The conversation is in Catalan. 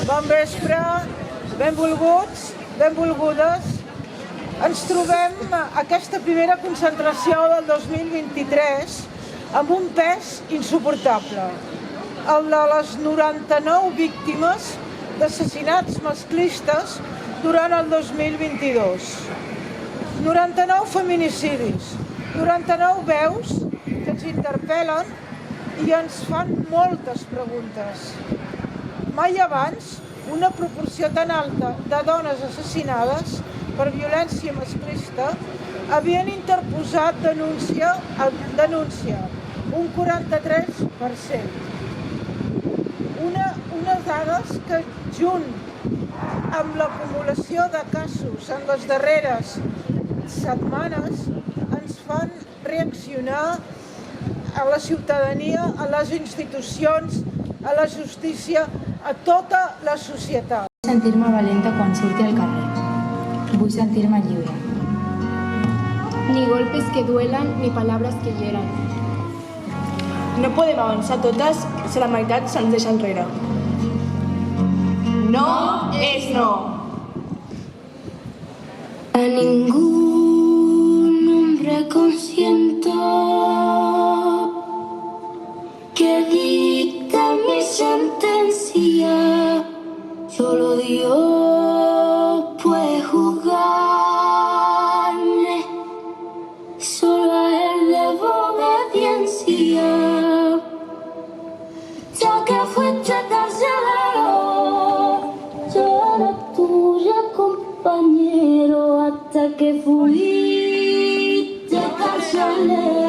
Bon vespre, benvolguts, benvolgudes. Ens trobem aquesta primera concentració del 2023 amb un pes insuportable, el de les 99 víctimes d'assassinats masclistes durant el 2022. 99 feminicidis, 99 veus que ens interpel·len i ens fan moltes preguntes. Mai abans una proporció tan alta de dones assassinades per violència masclista havien interposat denúncia, un 43%. Unes dades que, junt amb l'acumulació de casos en les darreres setmanes, ens fan reaccionar a la ciutadania, a les institucions, a la justícia, a tota la societat. Vull sentir-me valenta quan surti al carrer. Vull sentir-me lliure. Ni golpes que duelan, ni palabras que hieran. No podem avançar totes si la meitat se'ns deixa enrere. No és no. A ningún hombre consiento que dicta mi sentencia. Solo Dios puede juzgarme. Solo a Él debo obediencia. Ya que fuiste carcelero, yo era tuya, compañero, hasta que fuiste carcelero.